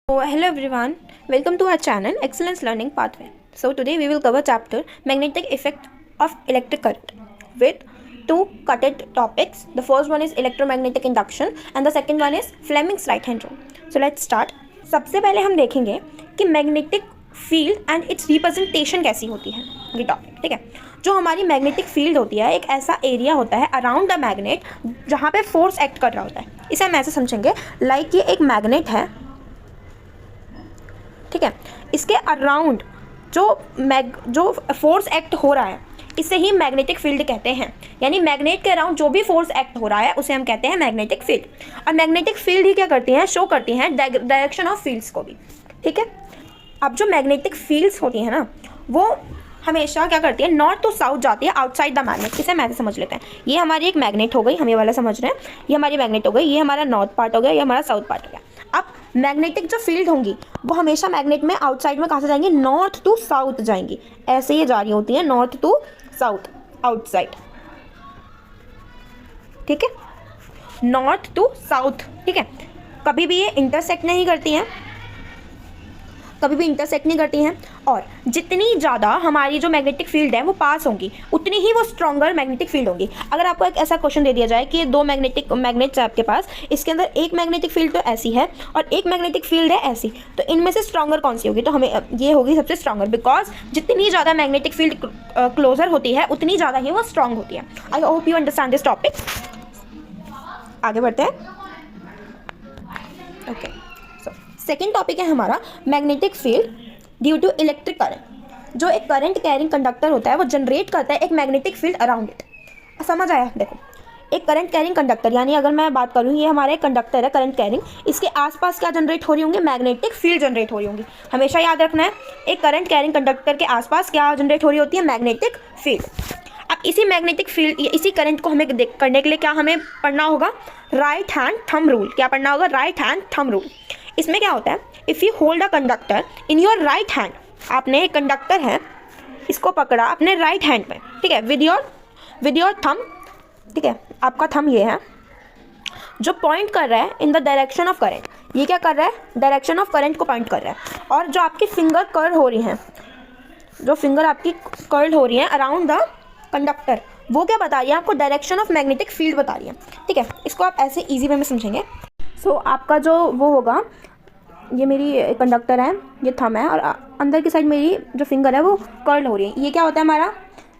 So, hello everyone, welcome to our channel Excellence Learning Pathway. So today we will cover chapter Magnetic Effect of Electric Current with two cutted topics. The first one is electromagnetic induction and the second one is Fleming's right hand rule. So let's start. सबसे पहले हम देखेंगे कि magnetic field and it's representation कैसी होती है, ये topic, ठीक है। जो हमारी मैग्नेटिक फील्ड होती है एक ऐसा एरिया होता है अराउंड द मैग्नेट जहाँ पे फोर्स एक्ट कर रहा होता है। इसे हम ऐसे समझेंगे लाइक ये एक मैग्नेट है, ठीक है। इसके अराउंड जो फोर्स एक्ट हो रहा है इसे ही मैग्नेटिक फील्ड कहते हैं। यानी मैग्नेट के अराउंड जो भी फोर्स एक्ट हो रहा है उसे हम कहते हैं मैग्नेटिक फील्ड। और मैग्नेटिक फील्ड ही क्या करती हैं, शो करती हैं डायरेक्शन ऑफ फील्ड्स को भी, ठीक है। अब जो मैग्नेटिक फील्ड्स होती हैं ना वो हमेशा क्या करती है, नॉर्थ टू साउथ जाती है आउटसाइड द मैग्नेट। इसे हम ऐसे समझ लेते हैं, ये हमारी एक मैग्नेट हो गई, हम ये वाला समझ रहे हैं, ये हमारी मैग्नेट हो गई, ये हमारा नॉर्थ पार्ट हो गया, ये हमारा साउथ पार्ट हो गया। अब मैग्नेटिक जो फील्ड होंगी वो हमेशा मैग्नेट में आउटसाइड में कहाँ से जाएंगी, नॉर्थ टू साउथ जाएंगी। ऐसे ये जा रही होती हैं नॉर्थ टू साउथ आउटसाइड, ठीक है, नॉर्थ टू साउथ, ठीक है। कभी भी ये इंटरसेक्ट नहीं करती हैं, कभी भी इंटरसेक्ट नहीं करती हैं। और जितनी ज़्यादा हमारी जो मैग्नेटिक फील्ड है वो पास होंगी उतनी ही वो स्ट्रॉन्गर मैग्नेटिक फील्ड होंगी। अगर आपको एक ऐसा क्वेश्चन दे दिया जाए कि दो मैग्नेट्स है आपके पास, इसके अंदर एक मैग्नेटिक फील्ड तो ऐसी है और एक मैग्नेटिक फील्ड है ऐसी, तो इनमें से स्ट्रॉन्गर कौन सी होगी, तो हमें ये होगी सबसे स्ट्रॉन्गर, बिकॉज जितनी ज़्यादा मैग्नेटिक फील्ड क्लोजर होती है उतनी ज़्यादा ही वो स्ट्रॉन्ग होती है। I hope you understand this topic. आगे बढ़ते हैं, ओके। सेकेंड टॉपिक है हमारा magnetic field due to electric current. जो एक करंट कैरिंग कंडक्टर होता है वो जनरेट करता है एक मैग्नेटिक फील्ड अराउंड इट। समझ आया? देखो, एक करंट कैरिंग कंडक्टर, यानी अगर मैं बात करूँ ये हमारा एक कंडक्टर है करंट कैरिंग, इसके आसपास क्या जनरेट हो रही होंगी, मैग्नेटिक फील्ड जनरेट हो रही होंगी। हमेशा याद रखना है, एक करंट कैरिंग कंडक्टर के आसपास क्या जनरेट हो रही होती है, मैग्नेटिक फील्ड। अब इसी मैग्नेटिक फील्ड, इसी करंट को हमें करने के लिए क्या हमें पढ़ना होगा, राइट हैंड थंब रूल। क्या पढ़ना होगा, राइट हैंड थंब रूल। इसमें क्या होता है, if you hold a conductor in your right hand, आपने एक कंडक्टर है इसको पकड़ा अपने राइट हैंड में, ठीक है, विद योर थंब, ठीक है, आपका थंब ये है जो पॉइंट कर रहा है in the direction of current. ये क्या कर रहा है, डायरेक्शन ऑफ करंट को पॉइंट कर रहा है। और जो आपकी फिंगर कर्ल हो रही हैं, जो फिंगर आपकी कर्ल हो रही हैं अराउंड द कंडक्टर, वो क्या बता रही है आपको, डायरेक्शन ऑफ मैग्नेटिक फील्ड बता रही है, ठीक है। इसको आप ऐसे ईजी वे में समझेंगे। सो आपका जो वो होगा, ये मेरी कंडक्टर है, ये थंब है और अंदर की साइड मेरी जो फिंगर है वो कर्ल हो रही है। ये क्या होता है हमारा,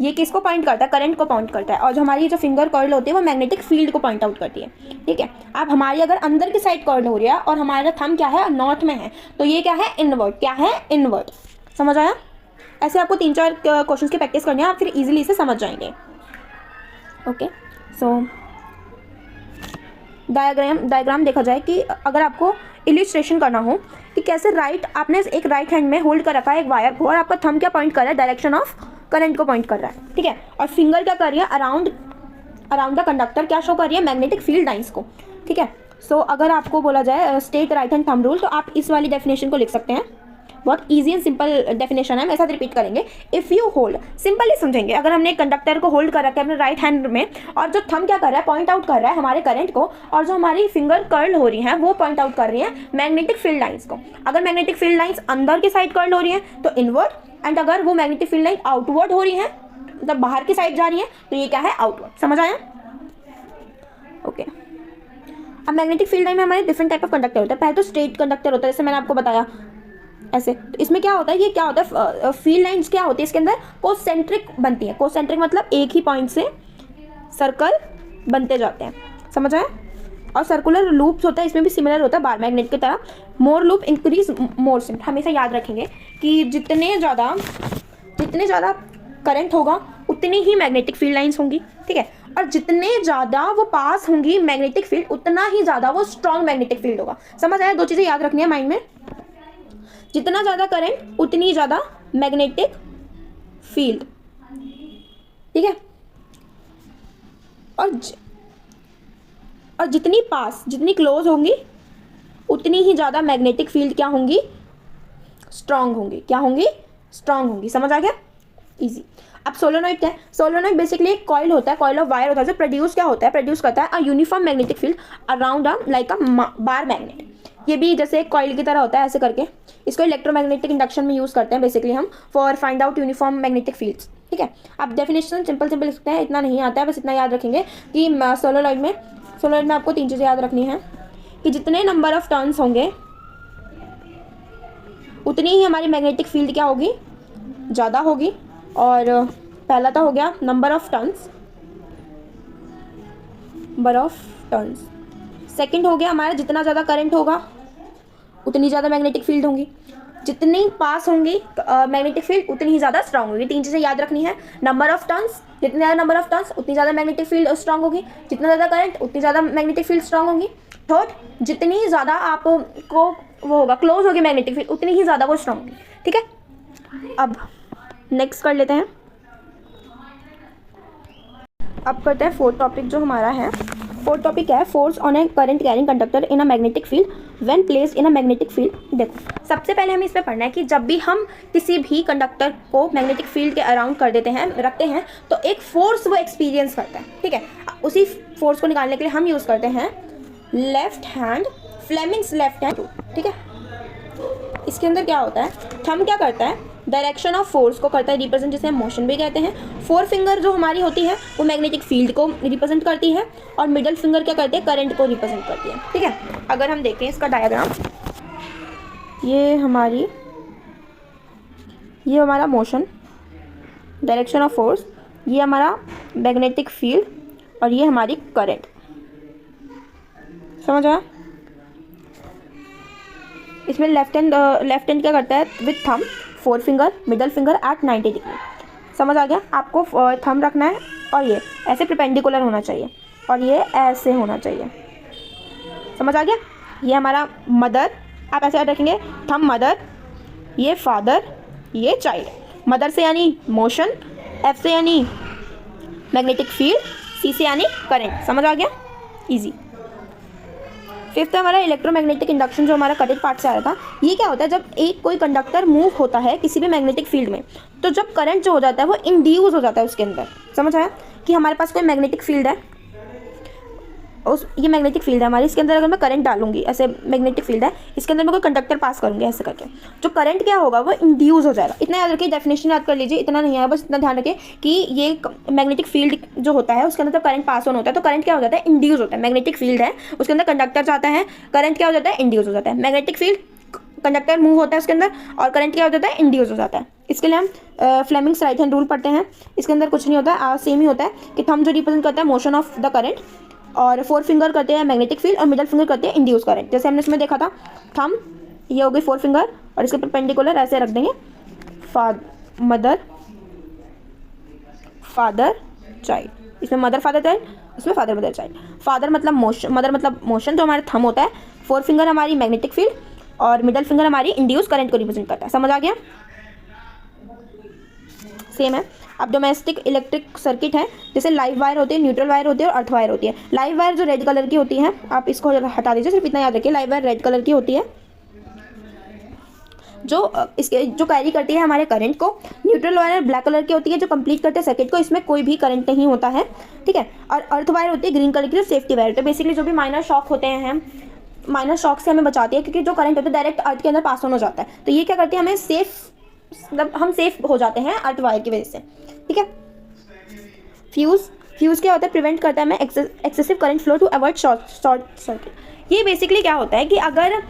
ये किसको पॉइंट करता है, करंट को पॉइंट करता है। और जो हमारी जो फिंगर कर्ल होती है वो मैग्नेटिक फील्ड को पॉइंट आउट करती है, ठीक है। अब हमारी अगर अंदर की साइड कर्ल हो रही है और हमारा थंब क्या है, नॉर्थ में है, तो ये क्या है, इनवर्ट। क्या है, इनवर्ट। समझ आया? ऐसे आपको 3-4 क्वेश्चन की प्रैक्टिस करनी है, आप फिर इजीली इसे समझ जाएंगे, ओके। सो डायग्राम देखा जाए कि अगर आपको इलिस्ट्रेशन करना हो कि कैसे आपने एक राइट हैंड में होल्ड कर रखा है एक वायर को और आपका थंब क्या पॉइंट कर रहा है, डायरेक्शन ऑफ करंट को पॉइंट कर रहा है, ठीक है। और फिंगर क्या कर रही है, अराउंड द कंडक्टर क्या शो कर रही है, मैग्नेटिक फील्ड लाइंस को, ठीक है। सो अगर आपको बोला जाए state right hand thumb rule, तो आप इस वाली डेफिनेशन को लिख सकते हैं। बहुत ईजी एंड सिंपल डेफिनेशन है, मेरे साथ रिपीट करेंगे। इफ़ यू होल्ड, सिंपली समझेंगे, अगर हमने एक कंडक्टर को होल्ड कर रखा है अपने राइट हैंड में और जो थंब क्या कर रहा है, पॉइंट आउट कर रहा है हमारे करंट को, और जो हमारी फिंगर कर्ल हो रही हैं वो पॉइंट आउट कर रही हैं मैग्नेटिक फील्ड लाइंस को। अगर मैग्नेटिक फील्ड लाइंस अंदर की साइड कर्ल हो रही हैं तो इनवर्ड, एंड अगर वो मैग्नेटिक फील्ड लाइन आउटवर्ड हो रही है, मतलब बाहर की साइड जा रही है, तो ये क्या है, आउटवर्ड। समझ आया? ओके। अब मैग्नेटिक फील्ड लाइन में हमारे डिफरेंट टाइप ऑफ कंडक्टर होता है। पहले तो स्ट्रेट कंडक्टर होता है, जैसे मैंने आपको बताया ऐसे। तो इसमें क्या होता है, ये क्या होता है, फील्ड लाइंस क्या होती है इसके अंदर, कोसेंट्रिक बनती है। कोसेंट्रिक मतलब एक ही पॉइंट से सर्कल बनते जाते हैं। समझ आया? और सर्कुलर लूप्स होता है, इसमें भी सिमिलर होता है बार मैग्नेट की तरह। मोर लूप इंक्रीज मोर सिम। हमेशा याद रखेंगे कि जितने ज़्यादा करंट होगा उतनी ही मैग्नेटिक फील्ड लाइंस होंगी, ठीक है। और जितने ज़्यादा वो पास होंगी मैग्नेटिक फील्ड, उतना ही ज़्यादा वो स्ट्रॉन्ग मैग्नेटिक फील्ड होगा। समझ आया? 2 चीज़ें याद रखनी है माइंड में, जितना ज़्यादा करंट उतनी ज़्यादा मैग्नेटिक फील्ड, ठीक है। और जितनी क्लोज होंगी उतनी ही ज़्यादा मैग्नेटिक फील्ड क्या होंगी, स्ट्रॉन्ग होंगी। क्या होंगी, स्ट्रॉन्ग होंगी। समझ आ गया? इजी। अब सोलोनॉइड क्या है? सोलोनॉइड बेसिकली एक कॉइल होता है, कॉइल ऑफ वायर होता है जो प्रोड्यूस क्या होता है, प्रोड्यूस करता है a uniform magnetic field around a like a bar magnet. ये भी जैसे एक कॉइल की तरह होता है ऐसे करके। इसको इलेक्ट्रोमैग्नेटिक इंडक्शन में यूज़ करते हैं बेसिकली हम for find out uniform magnetic fields. ठीक है, आप डेफिनेशन सिंपल सिंपल लिखते हैं, इतना नहीं आता है, बस इतना याद रखेंगे कि सोलोनॉइड में आपको 3 चीज़ें याद रखनी है कि जितने नंबर ऑफ टर्न्स होंगे उतनी ही हमारी मैग्नेटिक फील्ड क्या होगी, ज़्यादा होगी। और पहला तो हो गया नंबर ऑफ टर्न्स। सेकंड हो गया हमारा जितना ज़्यादा करंट होगा उतनी ज़्यादा मैग्नेटिक फील्ड होंगी, जितनी पास होंगी मैग्नेटिक फील्ड उतनी ही ज़्यादा स्ट्रांग होगी। 3 चीज़ें याद रखनी है, नंबर ऑफ टर्न्स, जितने ज़्यादा नंबर ऑफ टर्न्स उतनी ज़्यादा मैग्नेटिक फील्ड स्ट्रांग होगी, जितना ज़्यादा करंट उतनी ज़्यादा मैग्नेटिक फील्ड स्ट्रांग होगी। थर्ड, जितनी ज़्यादा आपको वो होगा क्लोज होगी मैग्नेटिक फील्ड उतनी ही ज़्यादा वो स्ट्रांग होगी। ठीक है, अब नेक्स्ट कर लेते हैं। अब करते हैं फोर्थ टॉपिक जो हमारा है। फोर्थ टॉपिक है force on A current carrying conductor in a magnetic field when placed in a magnetic field. देखो, सबसे पहले हमें इसमें पढ़ना है कि जब भी हम किसी भी कंडक्टर को मैग्नेटिक फील्ड के अराउंड कर देते हैं, रखते हैं, तो एक फोर्स वो एक्सपीरियंस करता है। ठीक है, उसी फोर्स को निकालने के लिए हम यूज़ करते हैं left hand, Fleming's left hand rule. ठीक है, इसके अंदर क्या होता है, थंब क्या करता है, डायरेक्शन ऑफ फोर्स को करता है रिप्रेजेंट, जिसे हम मोशन भी कहते हैं। 4 फिंगर जो हमारी होती है वो मैग्नेटिक फील्ड को रिप्रेजेंट करती है और मिडल फिंगर क्या करते हैं, करंट को रिप्रेजेंट करती है। ठीक है, अगर हम देखें इसका डायग्राम, ये हमारा मोशन, डायरेक्शन ऑफ फोर्स, ये हमारा मैग्नेटिक फील्ड और ये हमारी करंट। समझ आया? इसमें लेफ्ट हैंड क्या करता है with thumb, 4 finger, middle finger at 90 degree. समझ आ गया? आपको थंब रखना है और ये ऐसे परपेंडिकुलर होना चाहिए और ये ऐसे होना चाहिए। समझ आ गया? ये हमारा मदर, आप ऐसे याद रखेंगे, थंब मदर, ये फादर, ये चाइल्ड। मदर से यानी मोशन, एफ से यानी मैग्नेटिक फील्ड, सी से यानी करंट। समझ आ गया? इजी। फिफ्थ हमारा इलेक्ट्रोमैग्नेटिक इंडक्शन जो हमारा कटेड पार्ट से आया था। ये क्या होता है, जब एक कोई कंडक्टर मूव होता है किसी भी मैग्नेटिक फील्ड में, तो जब करंट जो हो जाता है वो इंड्यूस हो जाता है उसके अंदर। समझ आया? कि हमारे पास कोई मैग्नेटिक फील्ड है, ये मैग्नेटिक फील्ड है हमारी, इसके अंदर अगर मैं करंट डालूंगी, ऐसे मैग्नेटिक फील्ड है, इसके अंदर मैं कोई कंडक्टर पास करूंगी ऐसे करके, जो करंट क्या होगा वो इंड्यूस हो जाएगा। इतना याद रखिए, डेफिनेशन याद कर लीजिए, इतना नहीं आएगा, बस इतना ध्यान रखिए कि ये मैग्नेटिक फील्ड जो होता है उसके अंदर जब करंट पास ऑन होता है तो करंट क्या हो जाता है, इंड्यूस होता है। मैग्नेटिक फील्ड है, उसके अंदर कंडक्टर जाता है, करंट क्या हो जाता है, इंड्यूस हो जाता है। मैग्नेटिक फील्ड, कंडक्टर मूव होता है उसके अंदर और करंट क्या हो जाता है, इंड्यूस हो जाता है। इसके लिए हम फ्लेमिंग्स राइट हैंड रूल पढ़ते हैं। इसके अंदर कुछ नहीं होता है, सेम ही होता है कि थंब जो रिप्रेजेंट करता है मोशन ऑफ द करंट, और 4 फिंगर करते हैं मैग्नेटिक फील्ड और मिडल फिंगर करते हैं इंड्यूस करंट। जैसे हमने इसमें देखा था, थंब ये हो गई 4 फिंगर और इसके परपेंडिकुलर ऐसे रख देंगे, मदर फादर चाइल्ड। इसमें मदर फादर चाइल्ड, इसमें फादर मदर चाइल्ड। फादर मतलब मोशन, मदर मतलब मोशन जो हमारे थंब होता है, 4 फिंगर हमारी मैग्नेटिक फील्ड और मिडल फिंगर हमारी इंड्यूस करंट को रिप्रेजेंट करता है। समझ आ गया? सेम है। अब डोमेस्टिक इलेक्ट्रिक सर्किट है, जैसे लाइव वायर होती है, न्यूट्रल वायर होती है और अर्थ वायर होती है। लाइव वायर जो रेड कलर की होती है, आप इसको हटा दीजिए, सिर्फ इतना याद रखिए, लाइव वायर रेड कलर की होती है जो कैरी करती है हमारे करंट को। न्यूट्रल वायर ब्लैक कलर की होती है जो कंप्लीट करते हैं सर्किट को, इसमें कोई भी करंट नहीं होता है। ठीक है, और अर्थ वायर होती है ग्रीन कलर की, जो सेफ्टी वायर होती है। बेसिकली जो भी माइनर शॉक होते हैं, माइनर शॉक से हमें बचाती है, क्योंकि जो करंट होता है डायरेक्ट अर्थ के अंदर पास ऑन हो जाता है, तो ये क्या करती है, हमें सेफ, मतलब हम सेफ हो जाते हैं अर्थ वायर की वजह से। ठीक है, फ्यूज़ क्या होता है, प्रिवेंट करता है हमें excessive current flow to avoid short circuit. ये बेसिकली क्या होता है कि अगर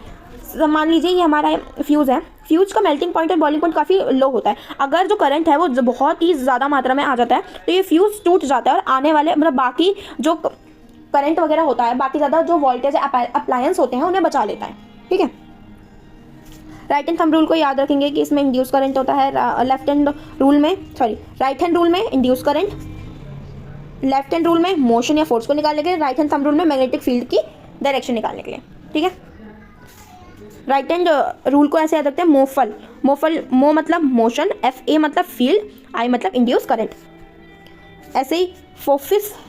मान लीजिए ये हमारा फ्यूज़ है, फ्यूज़ का मेल्टिंग पॉइंट और बॉइलिंग पॉइंट काफ़ी लो होता है। अगर जो करंट है वो बहुत ही ज़्यादा मात्रा में आ जाता है तो ये फ्यूज़ टूट जाता है और आने वाले मतलब बाकी जो करंट वगैरह होता है, बाकी ज़्यादा जो वोल्टेज अप्लायंस होते हैं उन्हें बचा लेता है। ठीक है, राइट हैंड थंब रूल को याद रखेंगे कि इसमें इंड्यूस करंट होता है, राइट हैंड रूल में induce current, left hand rule में मोशन या फोर्स को निकालने के लिए, राइट हैंड थंब रूल में मैग्नेटिक फील्ड की डायरेक्शन निकालने के लिए। ठीक है, राइट हैंड रूल को ऐसे याद रखते हैं, मो मतलब मोशन, FA मतलब फील्ड, I मतलब इंड्यूस करंट। ऐसे ही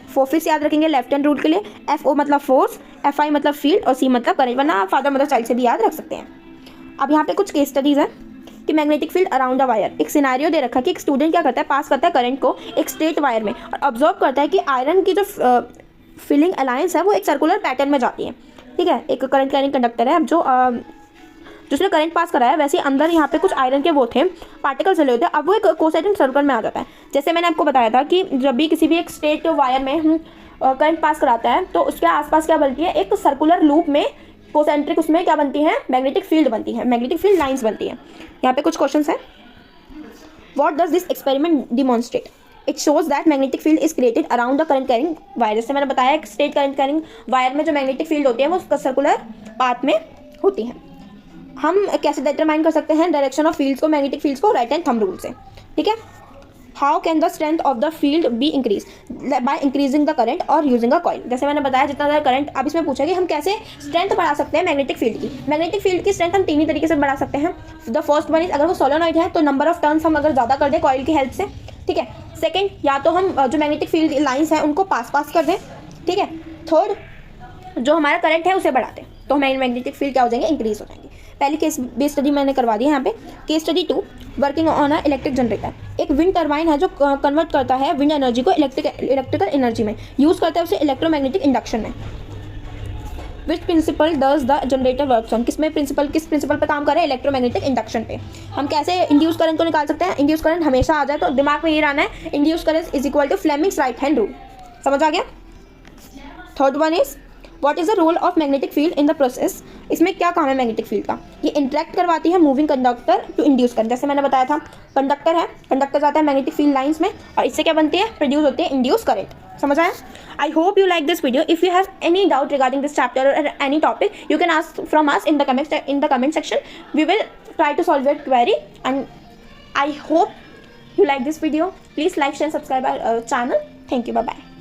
फोफिस याद रखेंगे लेफ्ट हैंड रूल के लिए, FO मतलब फोर्स, FI मतलब फील्ड और C मतलब करंट, वरना आप फादर मदर चाइल्ड से भी याद रख सकते हैं। अब यहाँ पे कुछ केस स्टडीज़ हैं कि magnetic field around the wire. एक सिनारियो दे रखा है कि एक स्टूडेंट क्या करता है, पास करता है करंट को एक स्ट्रेट वायर में और ऑब्जर्व करता है कि आयरन की जो फीलिंग अलायंस है वो एक सर्कुलर पैटर्न में जाती है, ठीक है। एक करंट कैरिंग कंडक्टर है, अब जिसने करंट पास कराया वैसे अंदर यहाँ पे कुछ आयरन के वो थे पार्टिकल्स चले होते हैं, अब वो एक कोसेंट्रिक सर्कल में आ जाता है। जैसे मैंने आपको बताया था कि जब भी किसी भी एक स्ट्रेट वायर में करंट पास कराता है तो उसके आसपास क्या बनती है, एक सर्कुलर लूप में कोसेंट्रिक उसमें क्या बनती है, मैग्नेटिक फील्ड बनती है, मैग्नेटिक फील्ड लाइंस बनती है। यहाँ पे कुछ क्वेश्चन है। What does this experiment demonstrate? It shows that magnetic field is created around the current carrying wire. जैसे मैंने बताया एक स्ट्रेट करंट कैरिंग वायर में जो मैग्नेटिक फील्ड होती है वो सर्कुलर पाथ में होती है। हम कैसे डिटरमाइन कर सकते हैं डायरेक्शन ऑफ फील्ड्स को, मैग्नेटिक फील्ड्स को, राइट हैंड थंब रूल से, ठीक है। How can the strength of the field be increase? By increasing the current और यूजिंग अ कॉइल। जैसे मैंने बताया जितना ज़्यादा करंट, अब इसमें पूछा कि हम कैसे स्ट्रेंथ बढ़ा सकते हैं मैग्नेटिक फील्ड की। मैग्नेटिक फील्ड की स्ट्रेंथ हम तीन ही तरीके से बढ़ा सकते हैं। द फर्स्ट वन इज, अगर वो सोलेनॉइड है तो नंबर ऑफ टर्न्स हम अगर ज़्यादा कर दें कॉइल की हेल्प से, ठीक है। सेकेंड, या तो हम जो मैग्नेटिक फील्ड लाइन्स हैं उनको पास कर दें, ठीक है। थर्ड, जो हमारा करंट है उसे बढ़ाते हैं तो हमारे मैग्नेटिक फील्ड क्या हो जाएंगे, इंक्रीज हो जाएंगे। पहली केस बेस स्टडी मैंने करवा दी है यहाँ पे। Case study 2, working on a electric generator. एक विंड टरबाइन है जो कन्वर्ट करता है विंड एनर्जी को इलेक्ट्रिकल एनर्जी में, यूज़ करता है उसे इलेक्ट्रोमैग्नेटिक इंडक्शन में। Which principle does the generator works on? किस प्रिंसिपल पे काम कर रहे हैं, इलेक्ट्रोमैग्नेटिक इंडक्शन पे। हम कैसे इंड्यूस करंट को निकाल सकते हैं? इंड्यूस करंट हमेशा आ जाए तो दिमाग में ये रहना है, induce current is equal to Fleming's right hand rule. समझ आ गया? Third one is, what is the role of magnetic field in the process? इसमें क्या काम है मैग्नेटिक फील्ड का? ये इंटरेक्ट करवाती है moving conductor to induce current. जैसे मैंने बताया था कंडक्टर है, कंडक्टर जाता है मैग्नेटिक फील्ड लाइंस में और इससे क्या बनती है, प्रोड्यूस होती है इंड्यूस करंट। समझ आया? I hope you like this video. If you have any doubt regarding this chapter और any topic you can ask from us in the comment section. We will try to solve your query, and I hope you like this video. Please like, share, subscribe our channel. Thank you. Bye bye.